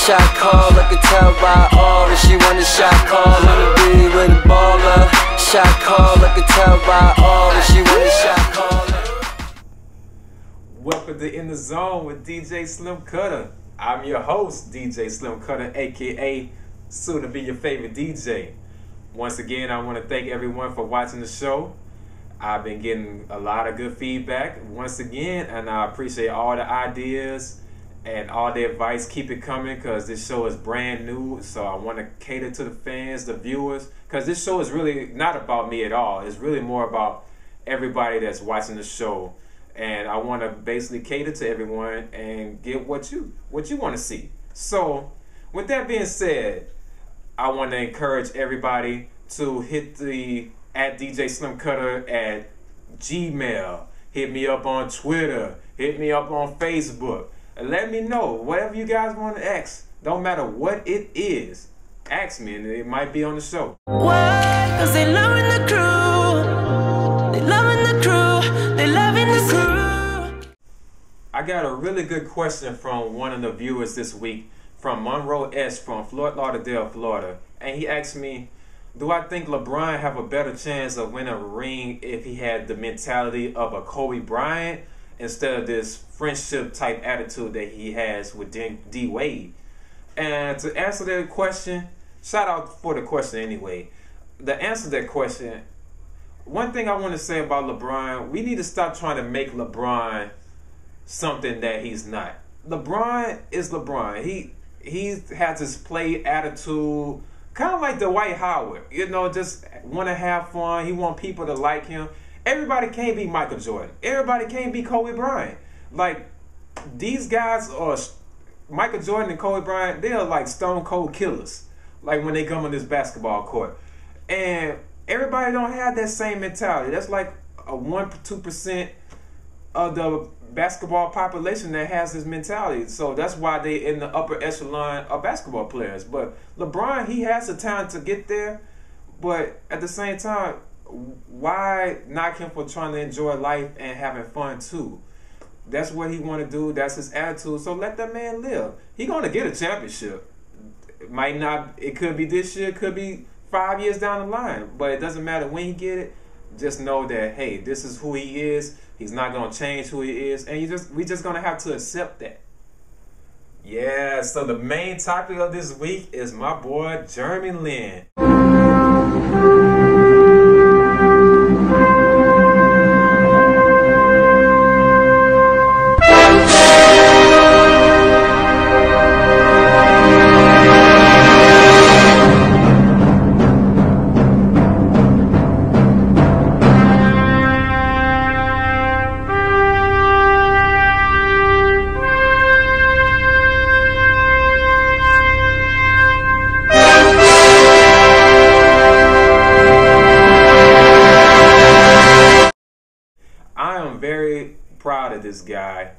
Shot call, I can tell by all that she want a shot call. Wanna be with a baller. Shot call, I can tell by all that she want a shot call. Welcome to In the Zone with DJSlimCutta. I'm your host, DJSlimCutta, aka soon to be your favorite DJ. Once again, I want to thank everyone for watching the show. I've been getting a lot of good feedback once again, and I appreciate all the ideas and all the advice. Keep it coming, because this show is brand new, so I want to cater to the fans, the viewers, because this show is really not about me at all. It's really more about everybody that's watching the show, and I want to basically cater to everyone and get what you want to see. So with that being said, I want to encourage everybody to hit the @DJSlimCutta at Gmail. Hit me up on Twitter. Hit me up on Facebook. And let me know whatever you guys want to ask. Don't matter what it is. Ask me and it might be on the show. Why? 'Cause they loving the crew. They loving the crew. They loving the crew. I got a really good question from one of the viewers this week, from Monroe S. from Fort Lauderdale, Florida. And he asked me, do I think LeBron have a better chance of winning a ring if he had the mentality of a Kobe Bryant instead of this friendship type attitude that he has with D Wade? And to answer that question, shout out for the question anyway. To answer that question, one thing I want to say about LeBron, we need to stop trying to make LeBron something that he's not. LeBron is LeBron. He has his play attitude, kind of like Dwight Howard, just want to have fun. He want people to like him. Everybody can't be Michael Jordan. Everybody can't be Kobe Bryant. Like, these guys are, Michael Jordan and Kobe Bryant, they're like stone cold killers, like when they come on this basketball court. And everybody don't have that same mentality. That's like a 1-2% of the basketball population that has this mentality. So that's why they in the upper echelon of basketball players. But LeBron, he has the talent to get there, but at the same time, why knock him for trying to enjoy life and having fun too? That's what he want to do. That's his attitude. So let that man live. He gonna get a championship. It might not. It could be this year. It could be 5 years down the line. But it doesn't matter when he get it. Just know that, hey, this is who he is. He's not gonna change who he is, and we just gonna have to accept that. Yeah. So the main topic of this week is my boy Jeremy Lin. Proud of this guy.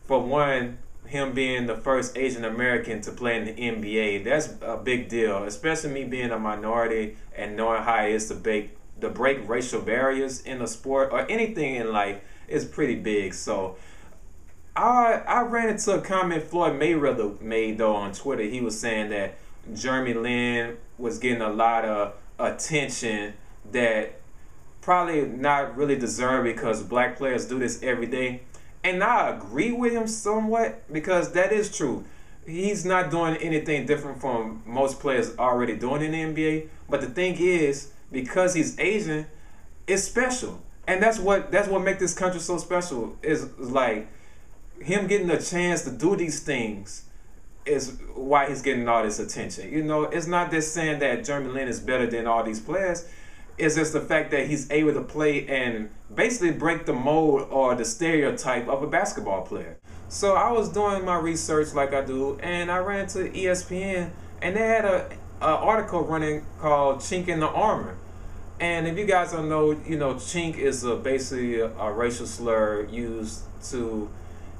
For one, him being the first Asian American to play in the NBA, that's a big deal, especially me being a minority and knowing how it is to break racial barriers in a sport or anything in life is pretty big. So I ran into a comment Floyd Mayweather made though on Twitter. He was saying that Jeremy Lin was getting a lot of attention that probably not really deserved, because black players do this every day. And I agree with him somewhat, because that is true. He's not doing anything different from most players already doing in the NBA. But the thing is, because he's Asian, it's special. And that's what makes this country so special, is like him getting a chance to do these things is why he's getting all this attention. It's not just saying that Jeremy Lin is better than all these players. It's just the fact that he's able to play and basically break the mold or the stereotype of a basketball player. So I was doing my research like I do, and I ran to ESPN, and they had a article running called "Chink in the Armor." And if you guys don't know, chink is basically a racial slur used to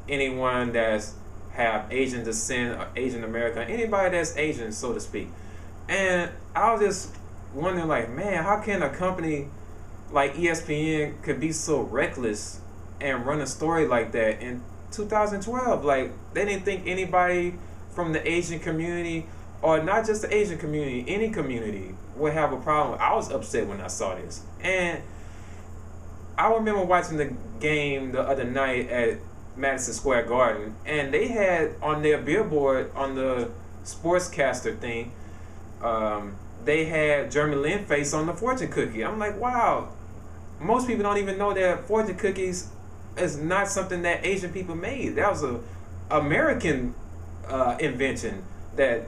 anyone that's have Asian descent or Asian American, anybody that's Asian, so to speak. And I was just wondering, like, man, how can a company like ESPN could be so reckless and run a story like that in 2012? Like, they didn't think anybody from the Asian community, or not just the Asian community, any community would have a problem. I was upset when I saw this. And I remember watching the game the other night at Madison Square Garden, and they had on their billboard, on the sportscaster thing, they had Jeremy Lin face on the fortune cookie. I'm like, wow, most people don't even know that fortune cookies is not something that Asian people made. That was a American invention that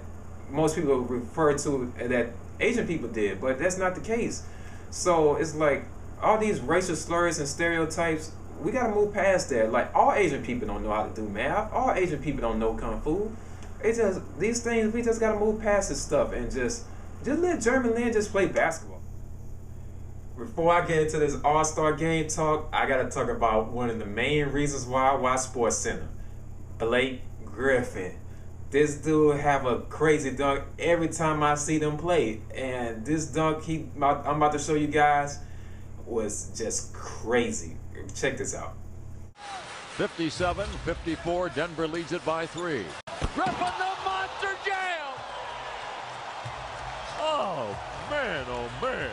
most people refer to that Asian people did, but that's not the case. So it's like all these racial slurs and stereotypes, we gotta move past that. Like, all Asian people don't know how to do math. All Asian people don't know kung fu. It's just these things, we just gotta move past this stuff and just let Jeremy Lin just play basketball. Before I get into this All-Star game talk, I gotta talk about one of the main reasons why I watch SportsCenter. Blake Griffin. This dude have a crazy dunk every time I see them play. And this dunk I'm about to show you guys was just crazy. Check this out. 57-54, Denver leads it by 3. Griffin, the monster jam! Oh man,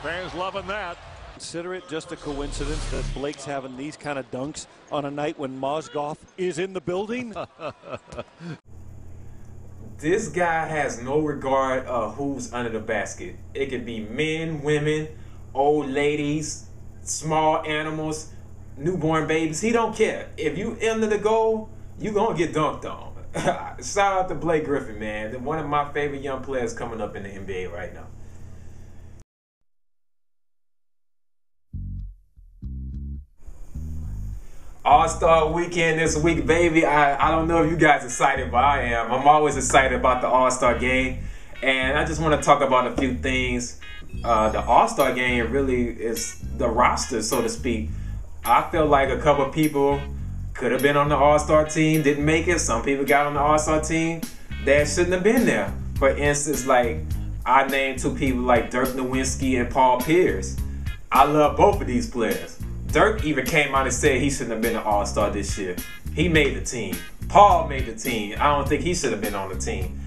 fans loving that. Consider it just a coincidence that Blake's having these kind of dunks on a night when Mozgov is in the building. This guy has no regard of who's under the basket. It could be men, women, old ladies, small animals, newborn babies. He don't care. If you under the goal, you gonna get dunked on. Shout out to Blake Griffin, man. One of my favorite young players coming up in the NBA right now. All-Star weekend this week, baby. I don't know if you guys are excited, but I am. I'm always excited about the All-Star game. And I just want to talk about a few things. The All-Star game really is the roster, so to speak. I feel like a couple people could have been on the All-Star team, didn't make it. Some people got on the All-Star team that shouldn't have been there. For instance, like, I named two people like Dirk Nowitzki and Paul Pierce. I love both of these players. Dirk even came out and said he shouldn't have been an All-Star this year. He made the team. Paul made the team. I don't think he should have been on the team.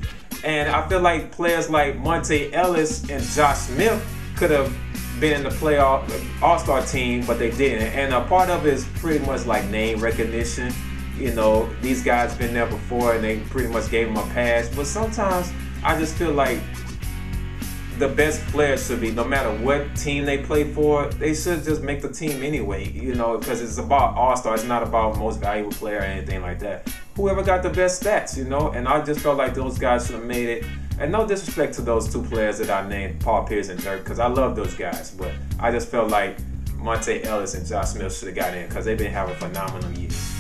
And I feel like players like Monte Ellis and Josh Smith could have been in the playoff All-Star team, but they didn't. And a part of it is pretty much like name recognition. You know, these guys been there before and they pretty much gave them a pass. But sometimes I just feel like the best players should be, no matter what team they play for, they should just make the team anyway, you know, because it's about All-Star. It's not about most valuable player or anything like that. Whoever got the best stats, you know, and I just felt like those guys should have made it. And no disrespect to those two players that I named, Paul Pierce and Dirk, because I love those guys, but I just felt like Monte Ellis and Josh Smith should have got in because they've been having phenomenal years.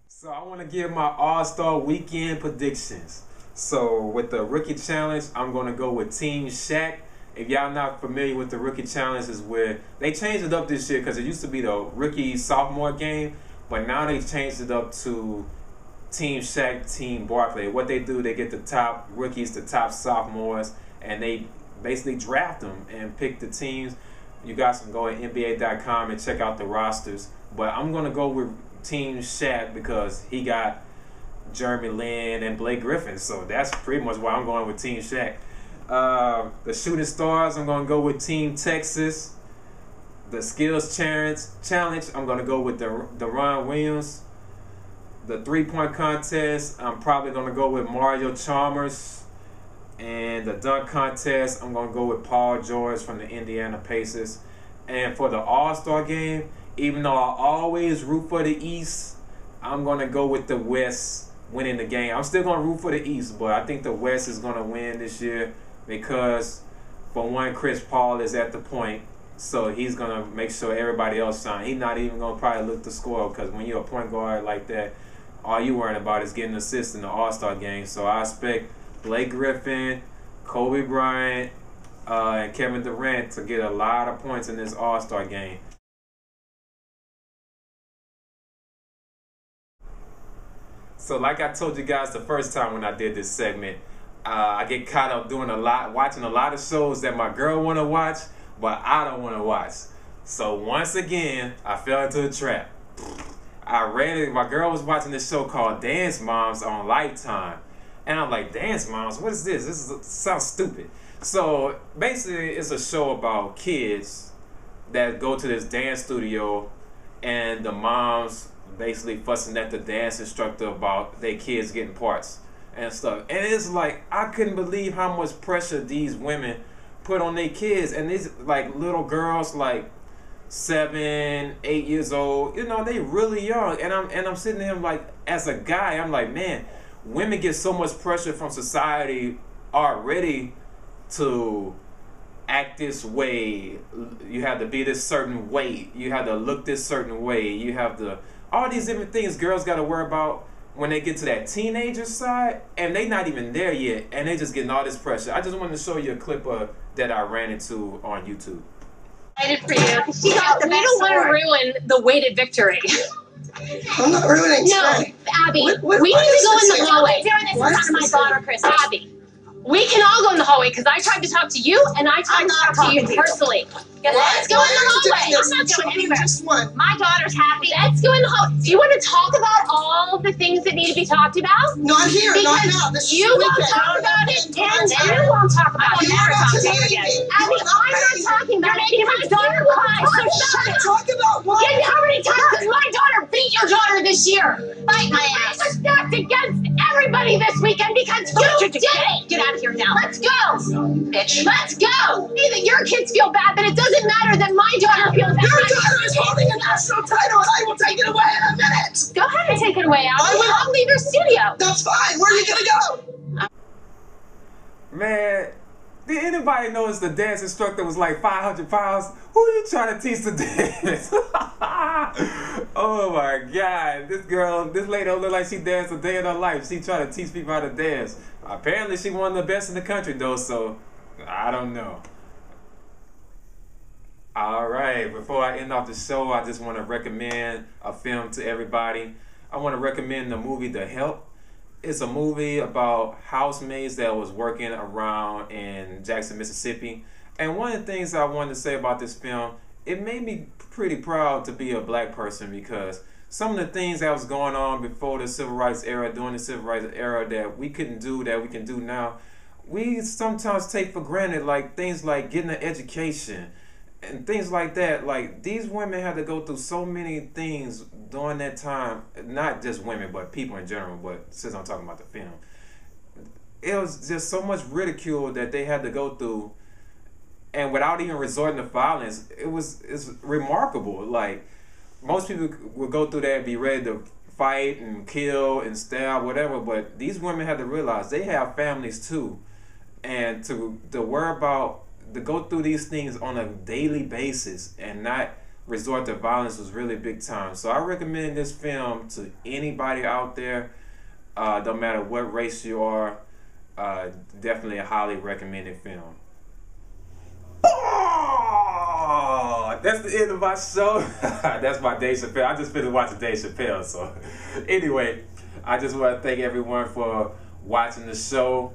So I want to give my All-Star weekend predictions. So with the rookie challenge, I'm going to go with Team Shaq. If y'all not familiar with the rookie challenge, is where they changed it up this year because it used to be the rookie sophomore game, but now they've changed it up to Team Shaq, Team Barkley. What they do, they get the top rookies, the top sophomores, and they basically draft them and pick the teams. You guys can go to NBA.com and check out the rosters. But I'm going to go with Team Shaq because he got Jeremy Lin and Blake Griffin. So that's pretty much why I'm going with Team Shaq. The shooting stars, I'm going to go with Team Texas. The skills challenge, I'm going to go with Deron Williams. The three-point contest, I'm probably going to go with Mario Chalmers. And the dunk contest, I'm going to go with Paul George from the Indiana Pacers. And for the All-Star game, even though I always root for the East, I'm going to go with the West winning the game. I'm still going to root for the East, but I think the West is going to win this year because, for one, Chris Paul is at the point, so he's going to make sure everybody else shine. He's not even going to probably look to score because when you're a point guard like that, all you worrying about is getting assists in the All-Star game. So I expect Blake Griffin, Kobe Bryant, and Kevin Durant to get a lot of points in this All-Star game. So like I told you guys the first time when I did this segment, I get caught up watching a lot of shows that my girl want to watch, but I don't want to watch. So once again, I fell into a trap. I read it. My girl was watching this show called Dance Moms on Lifetime. And I'm like, Dance Moms? What is this? This sounds stupid. So basically, it's a show about kids that go to this dance studio, and the moms basically fussing at the dance instructor about their kids getting parts and stuff. And it's like, I couldn't believe how much pressure these women put on their kids. And these like little girls, like 7, 8 years old, you know, they really young. And I'm sitting there like, as a guy, I'm like, man, women get so much pressure from society already to act this way. You have to be this certain weight. You have to look this certain way. You have to, all these different things girls got to worry about when they get to that teenager side, and they not even there yet, and they just getting all this pressure. I just wanted to show you a clip that I ran into on YouTube. Excited for you. She got the best. We don't want to ruin the weighted victory. I'm not ruining it. No, Abby, we need to go in the hallway. Doing this in front of my daughter, Chris. Abby, we can all go in the hallway because I tried to talk to you and I tried to talk to you personally. Let's go in the hallway. I'm not going anywhere. My daughter's happy. Let's go in the hallway. Do you want to talk about all the things that need to be talked about? Not here, not now. You won't talk about it, and you won't talk about it. Never talk to you again. Abby, I'm not talking about it because my daughter cries. So shut it. Talk about what? Yeah, how many times has my daughter beat your daughter this year? Fight my ass. I was stacked against everybody this weekend because you did it. Get out of here now. Let's go, bitch. Let's go. Either your kids feel bad, but it doesn't matter that my daughter feels bad. Your daughter is holding a national title, and I will take it away in a minute. Go ahead and take it away, Abby. I'll leave your studio. That's fine. Where are you gonna go? Man, did anybody notice the dance instructor was like 500 pounds? Who are you trying to teach the dance? Oh my God, this lady don't look like she danced a day in her life. She trying to teach people how to dance. Apparently she one of the best in the country though, so I don't know. Alright, before I end off the show, I just want to recommend a film to everybody. I want to recommend the movie The Help. It's a movie about housemaids that was working around in Jackson, Mississippi. And one of the things I wanted to say about this film, it made me pretty proud to be a black person because some of the things that was going on before the civil rights era, during the civil rights era that we couldn't do, that we can do now, we sometimes take for granted, like things like getting an education and things like that. Like, these women had to go through so many things during that time, not just women, but people in general, but since I'm talking about the film, it was just so much ridicule that they had to go through, and without even resorting to violence, it's remarkable. Like, most people would go through that and be ready to fight and kill and stab, whatever, but these women had to realize they have families too, and to worry about, to go through these things on a daily basis and not resort to violence was really big time. So I recommend this film to anybody out there, no matter what race you are. Definitely a highly recommended film. Oh, that's the end of my show. That's my Dave Chappelle. I just finished watching Dave Chappelle. So anyway, I just want to thank everyone for watching the show.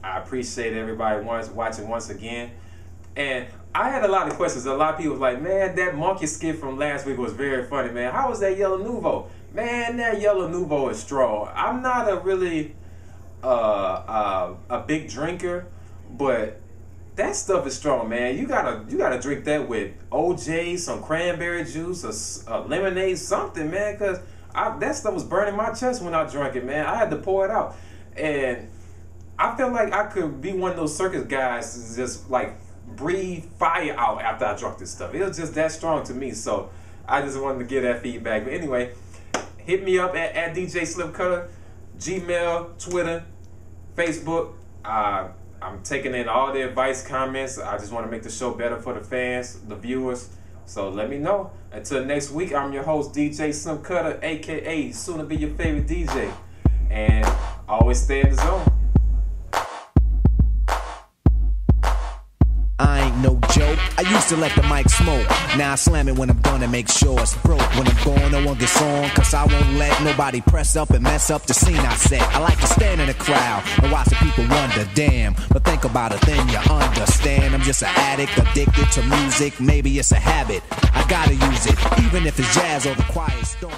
I appreciate everybody watching once again. And I had a lot of questions. A lot of people was like, man, that monkey skit from last week was very funny, man. How was that Yellow Nouveau? Man, that Yellow Nouveau is strong. I'm not a really a big drinker, but that stuff is strong, man. You gotta drink that with OJ, some cranberry juice, a lemonade, something, man, because that stuff was burning my chest when I drank it, man. I had to pour it out. And I felt like I could be one of those circus guys to just like breathe fire out after I drank this stuff. It was just that strong to me, so I just wanted to get that feedback. But anyway, hit me up at DJSlimCutta, Gmail, Twitter, Facebook. I'm taking in all the advice, comments. I just want to make the show better for the fans, the viewers. So let me know. Until next week, I'm your host, DJSlimCutta, aka soon to be your favorite DJ. And always stay in the zone. I ain't no joke. I used to let the mic smoke. Now I slam it when I'm done and make sure it's broke. When I'm gone, no one gets on, cause I won't let nobody press up and mess up the scene I set. I like to stand in the crowd and watch the people wonder, damn. But think about it, then you understand. I'm just an addict, addicted to music. Maybe it's a habit. I gotta use it, even if it's jazz or the quiet storm.